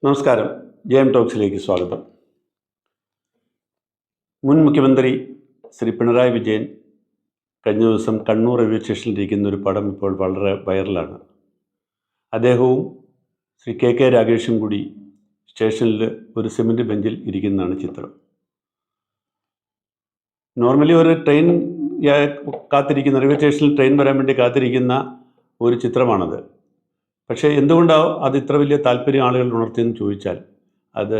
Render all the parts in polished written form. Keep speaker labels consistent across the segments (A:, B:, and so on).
A: നമസ്കാരം. ജെഎം ടോക്സിലേക്ക് സ്വാഗതം. മുൻ മുഖ്യമന്ത്രി ശ്രീ പിണറായി വിജയൻ കഴിഞ്ഞ ദിവസം കണ്ണൂർ റെയിൽവേ സ്റ്റേഷനിലിരിക്കുന്ന ഒരു പടം ഇപ്പോൾ വളരെ വൈറലാണ്. അദ്ദേഹവും ശ്രീ കെ രാഗേഷും കൂടി സ്റ്റേഷനിൽ ഒരു സിമൻറ്റ് ബെഞ്ചിൽ ഇരിക്കുന്നതാണ് ചിത്രം. നോർമലി ഒരു ട്രെയിൻ കാത്തിരിക്കുന്ന, റെയിൽവേ സ്റ്റേഷനിൽ ട്രെയിൻ വരാൻ വേണ്ടി കാത്തിരിക്കുന്ന ഒരു ചിത്രമാണത്. പക്ഷേ എന്തുകൊണ്ടാണ് അത് ഇത്ര വലിയ താല്പര്യം ആളുകൾ ഉണർത്തിയെന്ന് ചോദിച്ചാൽ അത്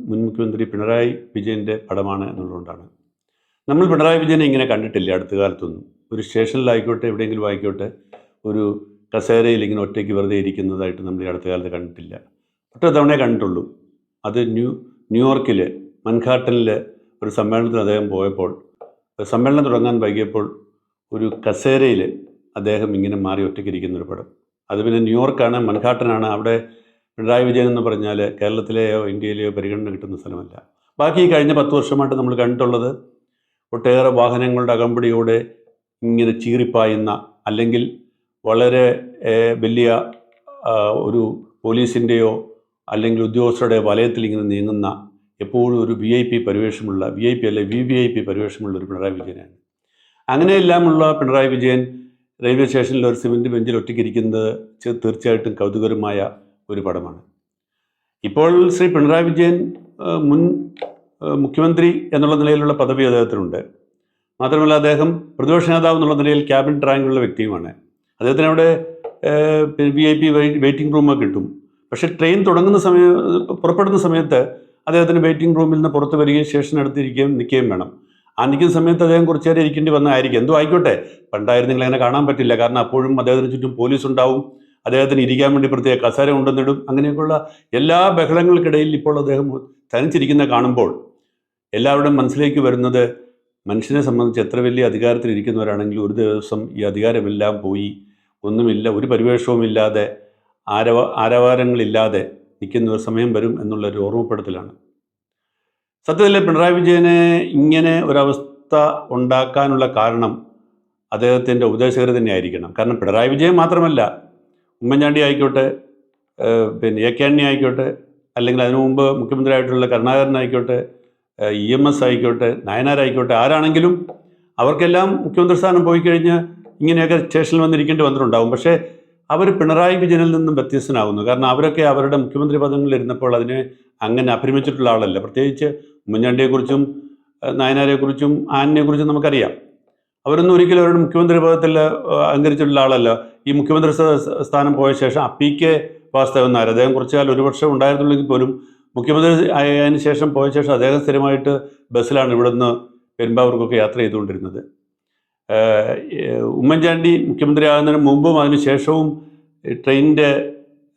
A: മുൻ മുഖ്യമന്ത്രി പിണറായി വിജയൻ്റെ പടമാണ് എന്നുള്ളതുകൊണ്ടാണ്. നമ്മൾ പിണറായി വിജയനെ ഇങ്ങനെ കണ്ടിട്ടില്ല അടുത്ത കാലത്തൊന്നും. ഒരു സ്റ്റേഷനിലായിക്കോട്ടെ എവിടെയെങ്കിലും ആയിക്കോട്ടെ ഒരു കസേരയിൽ ഇങ്ങനെ ഒറ്റയ്ക്ക് വെറുതെ ഇരിക്കുന്നതായിട്ട് നമ്മൾ ഈ അടുത്ത കാലത്ത് കണ്ടിട്ടില്ല. ഒറ്റ തവണയെ കണ്ടിട്ടുള്ളൂ. അത് ന്യൂയോർക്കിൽ മൻഹാട്ടനിൽ ഒരു സമ്മേളനത്തിന് അദ്ദേഹം പോയപ്പോൾ, സമ്മേളനം തുടങ്ങാൻ വൈകിയപ്പോൾ ഒരു കസേരയിൽ അദ്ദേഹം ഇങ്ങനെ മാറി ഒറ്റയ്ക്ക് ഇരിക്കുന്നൊരു പടം. അത് പിന്നെ ന്യൂയോർക്കാണ്, മൻഹാട്ടനാണ്. അവിടെ പിണറായി വിജയൻ എന്ന് പറഞ്ഞാൽ കേരളത്തിലെയോ ഇന്ത്യയിലെയോ പരിഗണന കിട്ടുന്ന സ്ഥലമല്ല. ബാക്കി കഴിഞ്ഞ 10 വർഷമായിട്ട് നമ്മൾ കണ്ടിട്ടുള്ളത് ഒട്ടേറെ വാഹനങ്ങളുടെ അകമ്പടിയോടെ ഇങ്ങനെ ചീറിപ്പായുന്ന, അല്ലെങ്കിൽ വളരെ വലിയ ഒരു പോലീസിൻ്റെയോ അല്ലെങ്കിൽ ഉദ്യോഗസ്ഥരുടെ വലയത്തിൽ ഇങ്ങനെ നീങ്ങുന്ന, എപ്പോഴും ഒരു VIP പരിവേഷമുള്ള, VIP അല്ലെ VVIP പരിവേഷമുള്ള ഒരു പിണറായി വിജയനാണ്. അങ്ങനെയെല്ലാമുള്ള പിണറായി വിജയൻ റെയിൽവേ സ്റ്റേഷനിൽ ഒരു സിമൻറ്റ് ബെഞ്ചിൽ ഒറ്റയ്ക്കിരിക്കുന്നത് തീർച്ചയായിട്ടും കൗതുകരമായ ഒരു പടമാണ്. ഇപ്പോൾ ശ്രീ പിണറായി വിജയൻ മുൻ മുഖ്യമന്ത്രി എന്നുള്ള നിലയിലുള്ള പദവി അദ്ദേഹത്തിനുണ്ട്. മാത്രമല്ല അദ്ദേഹം പ്രതിപക്ഷ നേതാവ് എന്നുള്ള നിലയിൽ ക്യാബിനറ്റ് റാങ്കുള്ള വ്യക്തിയുമാണ്. അദ്ദേഹത്തിന് അവിടെ VIP വെയിറ്റിംഗ് റൂമൊക്കെ കിട്ടും. പക്ഷേ ട്രെയിൻ പുറപ്പെടുന്ന സമയത്ത് അദ്ദേഹത്തിന് വെയിറ്റിംഗ് റൂമിൽ നിന്ന് പുറത്ത് വരികയും സ്റ്റേഷനടുത്തിരിക്കുകയും നിൽക്കുകയും വേണം. ആ നിൽക്കുന്ന സമയത്ത് അദ്ദേഹം കുറച്ച് നേരം ഇരിക്കേണ്ടി വന്നതായിരിക്കും. എന്തോ ആയിക്കോട്ടെ, പണ്ടായിരുന്നെങ്കിൽ അങ്ങനെ കാണാൻ പറ്റില്ല. കാരണം അപ്പോഴും അദ്ദേഹത്തിന് ചുറ്റും പോലീസ് ഉണ്ടാവും, അദ്ദേഹത്തിന് ഇരിക്കാൻ വേണ്ടി പ്രത്യേക കസേര കൊണ്ടുവന്നിടും. അങ്ങനെയൊക്കെയുള്ള എല്ലാ ബഹളങ്ങൾക്കിടയിൽ ഇപ്പോൾ അദ്ദേഹം തനിച്ചിരിക്കുന്ന കാണുമ്പോൾ എല്ലാവരുടെയും മനസ്സിലേക്ക് വരുന്നത്, മനുഷ്യനെ സംബന്ധിച്ച് എത്ര വലിയ അധികാരത്തിലിരിക്കുന്നവരാണെങ്കിലും ഒരു ദിവസം ഈ അധികാരമെല്ലാം പോയി ഒന്നുമില്ല, ഒരു പരിവേഷവും ഇല്ലാതെ, ആരവാരങ്ങളില്ലാതെ നിൽക്കുന്ന ഒരു സമയം വരും എന്നുള്ളൊരു ഓർമ്മപ്പെടുത്തലാണ്. സത്യത്തിൽ പിണറായി വിജയനെ ഇങ്ങനെ ഒരവസ്ഥ ഉണ്ടാക്കാനുള്ള കാരണം അദ്ദേഹത്തിൻ്റെ ഉപദേശകർ തന്നെ ആയിരിക്കണം. കാരണം പിണറായി വിജയൻ മാത്രമല്ല, ഉമ്മൻചാണ്ടി ആയിക്കോട്ടെ, പിന്നെ AK ആന്റണി ആയിക്കോട്ടെ, അല്ലെങ്കിൽ അതിനു മുമ്പ് മുഖ്യമന്ത്രി ആയിട്ടുള്ള കരുണാകരൻ ആയിക്കോട്ടെ, EMS ആയിക്കോട്ടെ, നായനാരായിക്കോട്ടെ, ആരാണെങ്കിലും അവർക്കെല്ലാം മുഖ്യമന്ത്രി സ്ഥാനം പോയി കഴിഞ്ഞ് ഇങ്ങനെയൊക്കെ സ്റ്റേഷനിൽ വന്നിരിക്കേണ്ടി വന്നിട്ടുണ്ടാകും. പക്ഷേ അവർ പിണറായി വിജയനിൽ നിന്നും വ്യത്യസ്തനാകുന്നു. കാരണം അവരൊക്കെ അവരുടെ മുഖ്യമന്ത്രി പദങ്ങളിൽ ഇരുന്നപ്പോൾ അതിനെ അങ്ങനെ അഭിരമിച്ചിട്ടുള്ള ആളല്ല. പ്രത്യേകിച്ച് ഉമ്മൻചാണ്ടിയെക്കുറിച്ചും നായനാരെക്കുറിച്ചും ആന്റണിയെക്കുറിച്ചും നമുക്കറിയാം. അവരൊന്നും ഒരിക്കലും അവരുടെ മുഖ്യമന്ത്രി പദത്തിൽ അലങ്കരിച്ചിട്ടുള്ള ആളല്ല. ഈ മുഖ്യമന്ത്രി സ്ഥാനം പോയ ശേഷം PK വാസുദേവൻ നായർ, അദ്ദേഹം കുറച്ചു കാലം 1 വർഷം ഉണ്ടായിരുന്നുള്ളെങ്കിൽ പോലും മുഖ്യമന്ത്രി ആയതിനു ശേഷം പോയ ശേഷം അദ്ദേഹം സ്ഥിരമായിട്ട് ബസ്സിലാണ് ഇവിടുന്ന് പെരുമ്പാവൂർക്കൊക്കെ യാത്ര ചെയ്തുകൊണ്ടിരുന്നത്. ഉമ്മൻചാണ്ടി മുഖ്യമന്ത്രി ആകുന്നതിന് മുമ്പും അതിന് ശേഷവും ട്രെയിനിൻ്റെ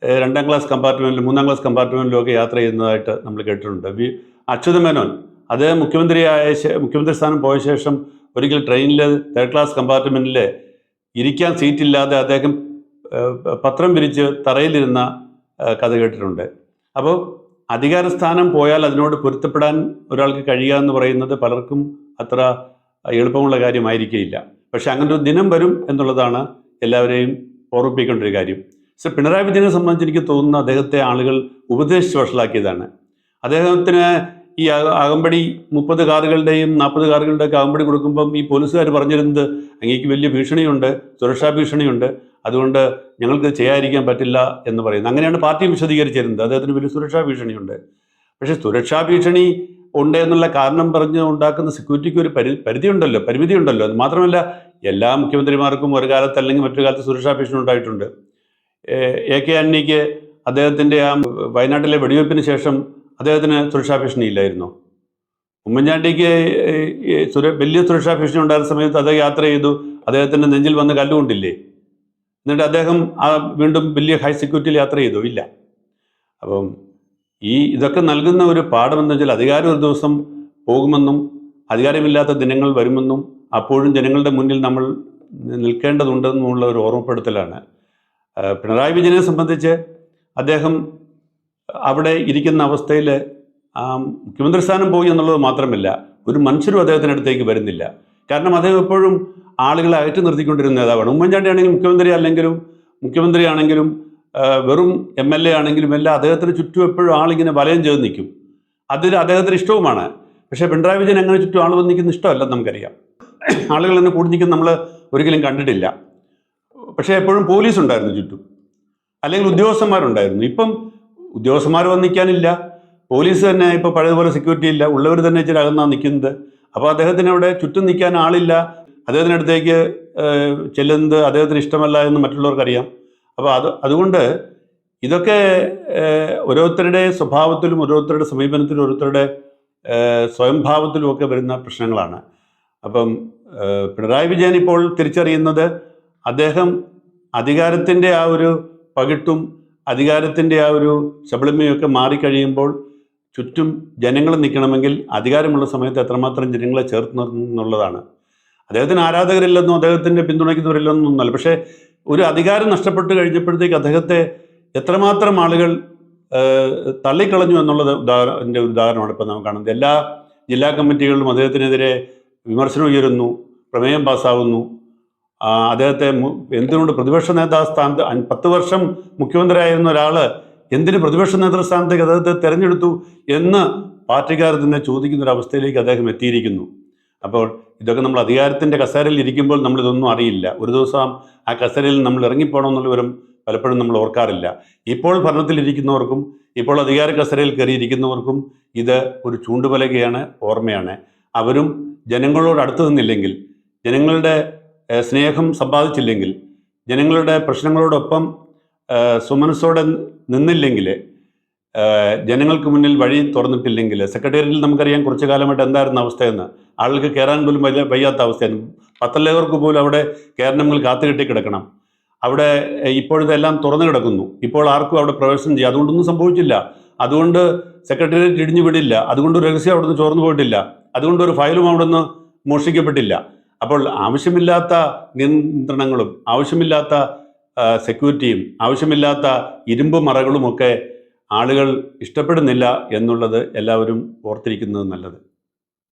A: 2ാം ക്ലാസ് കമ്പാർട്ട്മെൻറ്റിലും 3ാം ക്ലാസ് കമ്പാർട്ട്മെൻറ്റിലും ഒക്കെ യാത്ര ചെയ്യുന്നതായിട്ട് നമ്മൾ കേട്ടിട്ടുണ്ട്. അച്യുത മേനോൻ അദ്ദേഹം മുഖ്യമന്ത്രി സ്ഥാനം പോയ ശേഷം ഒരിക്കൽ ട്രെയിനിൽ 3rd ക്ലാസ് കമ്പാർട്ട്മെൻറ്റിൽ ഇരിക്കാൻ സീറ്റില്ലാതെ അദ്ദേഹം പത്രം വിരിച്ച് തറയിലിരുന്ന കഥ കേട്ടിട്ടുണ്ട്. അപ്പോൾ അധികാരസ്ഥാനം പോയാൽ അതിനോട് പൊരുത്തപ്പെടാൻ ഒരാൾക്ക് കഴിയുക എന്ന് പറയുന്നത് പലർക്കും അത്ര എളുപ്പമുള്ള കാര്യമായിരിക്കില്ല. പക്ഷെ അങ്ങനൊരു ദിനം വരും എന്നുള്ളതാണ് എല്ലാവരെയും ഓർമ്മിപ്പിക്കേണ്ട ഒരു കാര്യം. പിണറായി വിജയനെ സംബന്ധിച്ച് എനിക്ക് തോന്നുന്നു അദ്ദേഹത്തെ ആളുകൾ ഉപദേശിച്ച് വഷളാക്കിയതാണ്. അദ്ദേഹത്തിന് ഈ അകമ്പടി 30 കാറുകളുടെയും 40 കാറുകളുടെയൊക്കെ അകമ്പടി കൊടുക്കുമ്പം ഈ പോലീസുകാർ പറഞ്ഞിരുന്നത്, അങ്ങേക്ക് വലിയ ഭീഷണിയുണ്ട്, സുരക്ഷാ ഭീഷണിയുണ്ട്, അതുകൊണ്ട് ഞങ്ങൾക്ക് ചെയ്യാതിരിക്കാൻ പറ്റില്ല എന്ന് പറയുന്നത്. അങ്ങനെയാണ് പാർട്ടി വിശദീകരിച്ചിരുന്നത്. അദ്ദേഹത്തിന് വലിയ സുരക്ഷാ ഭീഷണിയുണ്ട്. പക്ഷേ സുരക്ഷാ ഭീഷണി ഉണ്ട് എന്നുള്ള കാരണം പറഞ്ഞ് ഉണ്ടാക്കുന്ന സെക്യൂരിറ്റിക്ക് ഒരു പരിമിതി ഉണ്ടല്ലോ. അത് മാത്രമല്ല, എല്ലാ മുഖ്യമന്ത്രിമാർക്കും ഒരു കാലത്ത് അല്ലെങ്കിൽ മറ്റൊരു കാലത്ത് സുരക്ഷാ ഭീഷണി ഉണ്ടായിട്ടുണ്ട്. AK ആന്റണിക്ക് അദ്ദേഹത്തിൻ്റെ ആ വയനാട്ടിലെ വെടിവെപ്പിന് ശേഷം അദ്ദേഹത്തിന് സുരക്ഷാ ഭീഷണി ഇല്ലായിരുന്നോ? ഉമ്മൻചാണ്ടിക്ക് വലിയ സുരക്ഷാ ഭീഷണി ഉണ്ടായിരുന്ന സമയത്ത് അദ്ദേഹം യാത്ര ചെയ്തു, അദ്ദേഹത്തിൻ്റെ നെഞ്ചിൽ വന്ന് കല്ലുകൊണ്ടില്ലേ? എന്നിട്ട് അദ്ദേഹം വീണ്ടും വലിയ ഹൈ സെക്യൂരിറ്റിയിൽ യാത്ര ചെയ്തോ? ഇല്ല. അപ്പം ഇതൊക്കെ നൽകുന്ന ഒരു പാഠം എന്ന് വെച്ചാൽ, അധികാരം ഒരു ദിവസം പോകുമെന്നും അധികാരമില്ലാത്ത ദിനങ്ങൾ വരുമെന്നും അപ്പോഴും ജനങ്ങളുടെ മുന്നിൽ നമ്മൾ നിൽക്കേണ്ടതുണ്ടെന്നുള്ള ഒരു ഓർമ്മപ്പെടുത്തലാണ്. പിണറായി വിജയനെ സംബന്ധിച്ച് അദ്ദേഹം അവിടെ ഇരിക്കുന്ന അവസ്ഥയിൽ മുഖ്യമന്ത്രി സ്ഥാനം പോയി എന്നുള്ളത് മാത്രമല്ല, ഒരു മനുഷ്യരും അദ്ദേഹത്തിൻ്റെ അടുത്തേക്ക് വരുന്നില്ല. കാരണം അദ്ദേഹം എപ്പോഴും ആളുകളെ അകറ്റി നിർത്തിക്കൊണ്ടിരുന്ന നേതാവാണ്. ഉമ്മൻചാണ്ടി ആണെങ്കിലും മുഖ്യമന്ത്രി ആണെങ്കിലും വെറും MLA ആണെങ്കിലും എല്ലാം അദ്ദേഹത്തിന് ചുറ്റും എപ്പോഴും ആളിങ്ങനെ വലയം ചെയ്ത് നിൽക്കും. അതിൽ അദ്ദേഹത്തിന് ഇഷ്ടവുമാണ്. പക്ഷേ പിണറായി വിജയൻ അങ്ങനെ ചുറ്റും ആൾ വന്ന് നിൽക്കുന്ന ഇഷ്ടമല്ലെന്ന് നമുക്കറിയാം. ആളുകൾ തന്നെ കൂടി നിൽക്കുന്ന നമ്മൾ ഒരിക്കലും കണ്ടിട്ടില്ല. പക്ഷേ എപ്പോഴും പോലീസ് ഉണ്ടായിരുന്നു ചുറ്റും, അല്ലെങ്കിൽ ഉദ്യോഗസ്ഥന്മാരുണ്ടായിരുന്നു. ഇപ്പം ഉദ്യോഗസ്ഥന്മാർ വന്ന് നിൽക്കാനില്ല, പോലീസ് തന്നെ ഇപ്പോൾ പഴയതുപോലെ സെക്യൂരിറ്റി ഇല്ല, ഉള്ളവർ തന്നെ ഇച്ചിരി അകന്നാണ് നിൽക്കുന്നത്. അപ്പോൾ അദ്ദേഹത്തിന് അവിടെ ചുറ്റും നിൽക്കാൻ ആളില്ല. അദ്ദേഹത്തിനടുത്തേക്ക് ചെല്ലുന്നത് അദ്ദേഹത്തിന് ഇഷ്ടമല്ല എന്ന് മറ്റുള്ളവർക്കറിയാം. അപ്പോൾ അതുകൊണ്ട് ഇതൊക്കെ ഓരോരുത്തരുടെ സ്വഭാവത്തിലും ഓരോരുത്തരുടെ സമീപനത്തിലും ഓരോരുത്തരുടെ സ്വയംഭാവത്തിലും ഒക്കെ വരുന്ന പ്രശ്നങ്ങളാണ്. അപ്പം പിണറായി വിജയൻ ഇപ്പോൾ തിരിച്ചറിയുന്നത് അദ്ദേഹം അധികാരത്തിൻ്റെ ആ ഒരു പകിട്ടും അധികാരത്തിൻ്റെ ആ ഒരു ശബളിമയൊക്കെ മാറിക്കഴിയുമ്പോൾ ചുറ്റും ജനങ്ങൾ നിൽക്കണമെങ്കിൽ അധികാരമുള്ള സമയത്ത് എത്രമാത്രം ജനങ്ങളെ ചേർത്ത് നിർത്തുന്നുള്ളതാണ്. അദ്ദേഹത്തിന് ആരാധകരില്ലെന്നോ അദ്ദേഹത്തിൻ്റെ പിന്തുണയ്ക്കുന്നവരില്ലെന്നോ ഒന്നല്ല. പക്ഷേ ഒരു അധികാരം നഷ്ടപ്പെട്ട് കഴിഞ്ഞപ്പോഴത്തേക്ക് അദ്ദേഹത്തെ എത്രമാത്രം ആളുകൾ തള്ളിക്കളഞ്ഞു എന്നുള്ളത് ഒരു ഉദാഹരണമാണ് ഇപ്പോൾ നാം കാണുന്നത്. എല്ലാ ജില്ലാ കമ്മിറ്റികളിലും അദ്ദേഹത്തിനെതിരെ വിമർശനം ഉയരുന്നു, പ്രമേയം പാസ്സാവുന്നു. അദ്ദേഹത്തെ എന്തുകൊണ്ട് പ്രതിപക്ഷ നേതാവ് സ്ഥാനത്ത് 10 വർഷം മുഖ്യമന്ത്രിയായിരുന്ന ഒരാൾ എന്തിന് പ്രതിപക്ഷ നേതൃസ്ഥാനത്തേക്ക് അദ്ദേഹത്തെ തിരഞ്ഞെടുത്തു എന്ന് പാർട്ടിക്കാർ തന്നെ ചോദിക്കുന്നൊരവസ്ഥയിലേക്ക് അദ്ദേഹം എത്തിയിരിക്കുന്നു. അപ്പോൾ ഇതൊക്കെ നമ്മൾ അധികാരത്തിൻ്റെ കസേരയിൽ ഇരിക്കുമ്പോൾ നമ്മളിതൊന്നും അറിയില്ല. ഒരു ദിവസം ആ കസേരയിൽ നമ്മൾ ഇറങ്ങിപ്പോകണമെന്നുള്ള വിവരം പലപ്പോഴും നമ്മൾ ഓർക്കാറില്ല. ഇപ്പോൾ ഭരണത്തിലിരിക്കുന്നവർക്കും ഇപ്പോൾ അധികാര കസേരയിൽ കയറിയിരിക്കുന്നവർക്കും ഇത് ഒരു ചൂണ്ടുപലകയാണ്, ഓർമ്മയാണ്. അവരും ജനങ്ങളോട് അടുത്ത് നിന്നില്ലെങ്കിൽ, ജനങ്ങളുടെ സ്നേഹം സമ്പാദിച്ചില്ലെങ്കിൽ, ജനങ്ങളുടെ പ്രശ്നങ്ങളോടൊപ്പം സുമനസ്സോടെ നിന്നില്ലെങ്കിൽ, ജനങ്ങൾക്ക് മുന്നിൽ വഴി തുറന്നിട്ടില്ലെങ്കിൽ, സെക്രട്ടേറിയറ്റിൽ നമുക്കറിയാം കുറച്ചു കാലമായിട്ട് എന്തായിരുന്നു അവസ്ഥയെന്ന്. ആളുകൾക്ക് കയറാൻ പോലും വയ്യാത്ത അവസ്ഥയായിരുന്നു. പത്തലേവർക്ക് പോലും അവിടെ കയറണമെങ്കിൽ കാത്തുകെട്ടി കിടക്കണം. അവിടെ ഇപ്പോഴത്തെല്ലാം തുറന്നു കിടക്കുന്നു. ഇപ്പോൾ ആർക്കും അവിടെ പ്രവേശനം ചെയ്യാം. അതുകൊണ്ടൊന്നും സംഭവിച്ചില്ല. അതുകൊണ്ട് സെക്രട്ടേറിയറ്റ് ഇടിഞ്ഞു വിടില്ല. അതുകൊണ്ട് രഹസ്യം അവിടെ നിന്ന് ചോർന്നു പോയിട്ടില്ല. അതുകൊണ്ട് ഒരു ഫയലും അവിടെ നിന്ന് മോഷ്ടിക്കപ്പെട്ടില്ല. അപ്പോൾ ആവശ്യമില്ലാത്ത നിയന്ത്രണങ്ങളും ആവശ്യമില്ലാത്ത സെക്യൂരിറ്റിയും ആവശ്യമില്ലാത്ത ഇരുമ്പ് മറകളുമൊക്കെ ആളുകൾ ഇഷ്ടപ്പെടുന്നില്ല എന്നുള്ളത് എല്ലാവരും ഓർത്തിരിക്കുന്നത് നല്ലത്.